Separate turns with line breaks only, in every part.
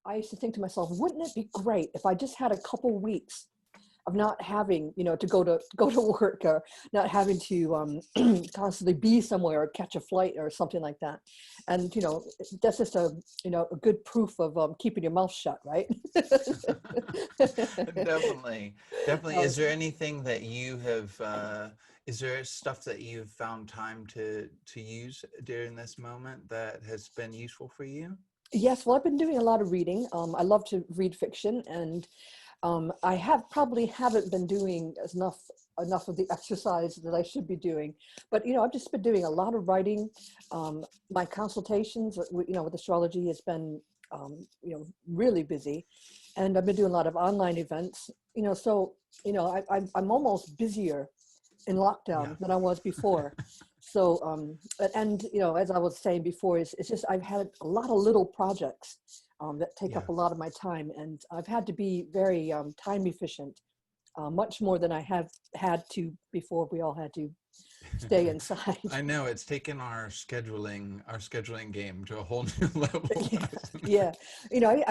I used to think to myself, wouldn't it be great if I just had a couple weeks of not having, to go to work, or not having to constantly be somewhere or catch a flight or something like that. And that's just a good proof of keeping your mouth shut, right?
Definitely, definitely.
Um,
Is there anything that you have? Is there stuff that you've found time to use during this moment that has been useful for you?
yes, well, I've been doing a lot of reading. I love to read fiction, and I probably haven't been doing enough of the exercise that I should be doing. But I've just been doing a lot of writing. My consultations, with astrology has been really busy, and I've been doing a lot of online events. So I'm almost busier in
Yeah.
lockdown than I was before. So and as I was saying before, it's just I've had a lot of little projects that take up a lot
Yes.
of my time, and I've had to be very time efficient, much more than I have had to before. We all had to stay inside.
I know it's taken our scheduling game to a whole new level,
Yeah,
hasn't
yeah.
it?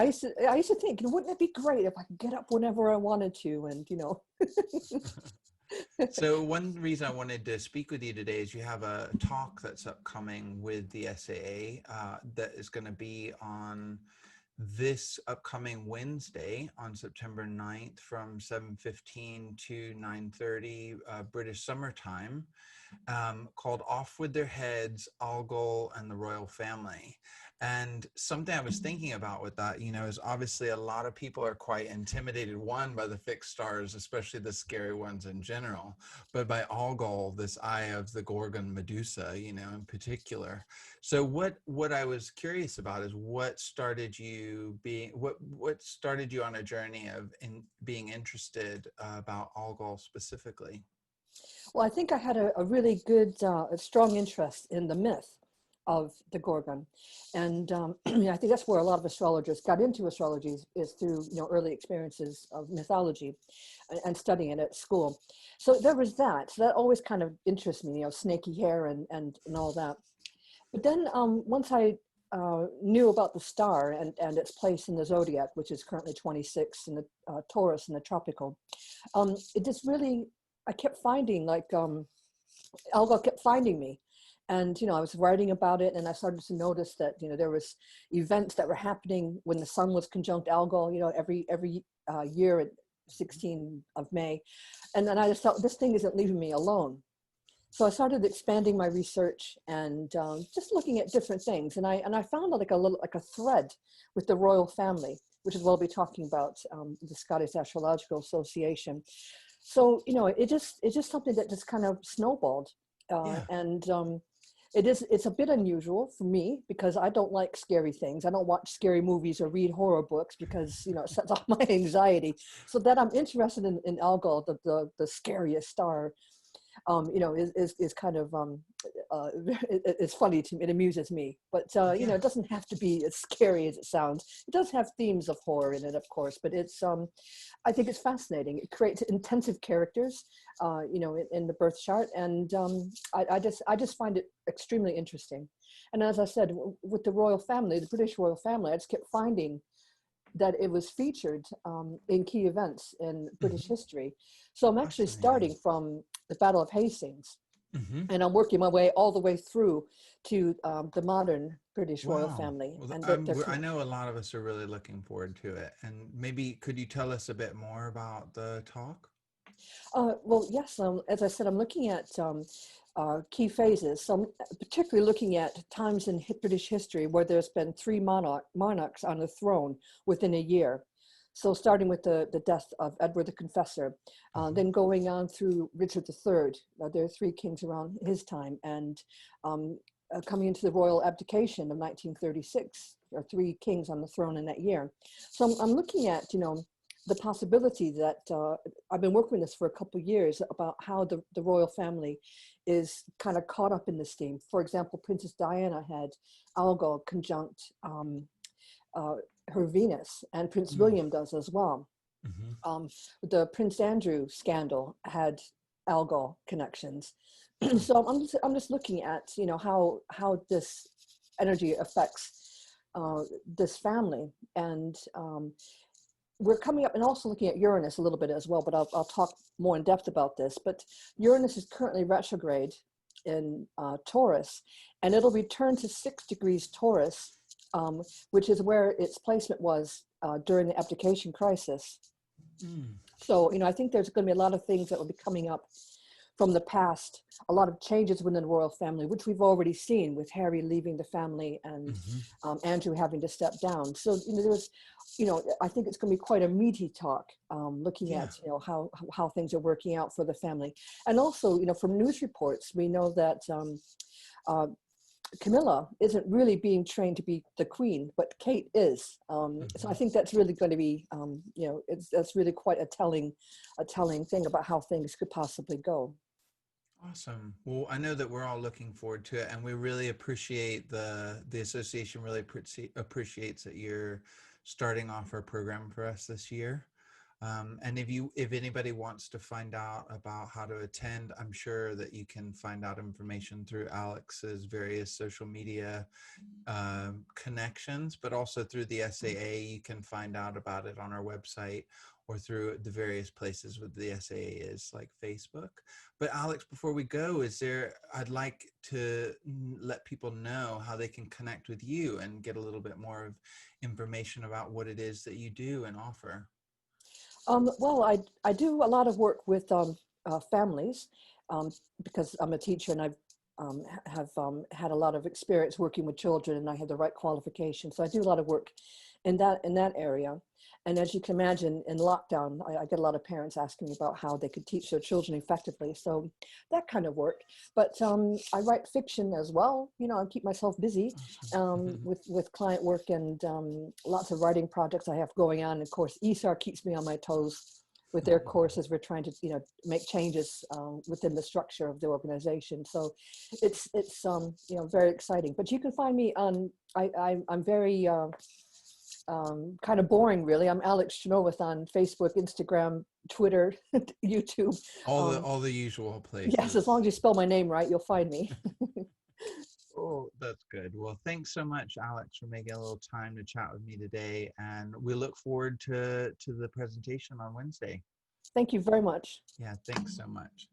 I used to think, wouldn't it be great if I could get up whenever I wanted to, and
So one reason I wanted to speak with you today is you have a talk that's upcoming with the SAA that is going to be on this upcoming Wednesday on September 9th from 7:15 to 9:30 British Summer Time, called Off with Their Heads, Algol and the Royal Family. And something I was thinking about with that, is obviously a lot of people are quite intimidated, one, by the fixed stars, especially the scary ones in general, but by Algol, this eye of the Gorgon Medusa, in particular. So what I was curious about is what started you on a journey of being interested about Algol specifically?
Well, I think I had a really good, a strong interest in the myth of the Gorgon, and I think that's where a lot of astrologers got into astrology is through early experiences of mythology, and studying it at school. So there was that. So that always kind of interests me, snaky hair and all that. But then once I knew about the star and its place in the zodiac, which is currently 26 in the Taurus in the tropical, it just really, I kept finding Algol kept finding me. And, I was writing about it, and I started to notice that, there was events that were happening when the sun was conjunct Algol, every year at 16 of May. And then I just thought, this thing isn't leaving me alone. So I started expanding my research and just looking at different things. And I found like a thread with the royal family, which is what we'll be talking about, the Scottish Astrological Association. So, it's just something that just kind of snowballed.
Yeah.
And it's a bit unusual for me because I don't like scary things. I don't watch scary movies or read horror books because, it sets off my anxiety. So that I'm interested in Algol, the scariest star, is kind of it's funny to me. It amuses me, but
Yeah.
it doesn't have to be as scary as it sounds. It does have themes of horror in it, of course, but I think it's fascinating. It creates intensive characters, in the birth chart, and I just find it extremely interesting. And as I said, with the royal family, the British royal family, I just kept finding that it was featured in key events in British
Hmm.
history. So I'm actually starting
Fascinating.
from the Battle of Hastings,
Hmm.
and I'm working my way all the way through to the modern British royal
Wow.
family.
Well,
And
I'm, I know a lot of us are really looking forward to it. And maybe could you tell us a bit more about the talk?
well, yes, as I said, I'm looking at key phases. So I'm particularly looking at times in British history where there's been three monarchs on the throne within a year. So starting with the death of Edward the Confessor,
Hmm.
then going on through Richard III. There are three kings around his time, and coming into the royal abdication of 1936. There are three kings on the throne in that year. So I'm looking at, the possibility that I've been working with this for a couple of years about how the royal family is kind of caught up in this theme. For example, Princess Diana had Algol conjunct uh, her Venus, and Prince William does as well.
Hmm.
Um, the Prince Andrew scandal had Algol connections. So I'm just looking at how this energy affects this family. And we're coming up and also looking at Uranus a little bit as well, but I'll talk more in depth about this. But Uranus is currently retrograde in Taurus, and it'll return to 6 degrees Taurus, which is where its placement was during the abdication crisis. So, I think there's going to be a lot of things that will be coming up from the past, a lot of changes within the royal family, which we've already seen with Harry leaving the family and Andrew having to step down. So, there's, I think it's going to be quite a meaty talk, looking at, how things are working out for the family. And also, from news reports, we know that Camilla isn't really being trained to be the queen, but Kate is. So I think that's really going to be, that's really quite a telling thing about how things could possibly go.
Awesome. Well, I know that we're all looking forward to it, and we really appreciate the association really appreciates that you're starting off our program for us this year. And if anybody wants to find out about how to attend, I'm sure that you can find out information through Alex's various social media connections, but also through the SAA. You can find out about it on our website or through the various places where the SAA is, like Facebook. But Alex, before we go, I'd like to let people know how they can connect with you and get a little bit more of information about what it is that you do and offer.
Well, I do a lot of work with families because I'm a teacher and I've have had a lot of experience working with children, and I have the right qualifications. So I do a lot of work in that area. And as you can imagine, in lockdown, I get a lot of parents asking me about how they could teach their children effectively. So that kind of work. But I write fiction as well. I keep myself busy with client work and lots of writing projects I have going on. And of course, ESAR keeps me on my toes with their courses. We're trying to make changes within the structure of the organization. So it's very exciting. But you can find me on. I'm very kind of boring, really. I'm Alex Chenoweth on Facebook, Instagram, Twitter, YouTube.
All the usual places.
Yes, as long as you spell my name right, you'll find me.
Oh, that's good. Well, thanks so much, Alex, for making a little time to chat with me today. And we look forward to the presentation on Wednesday.
Thank you very much.
Yeah, thanks so much.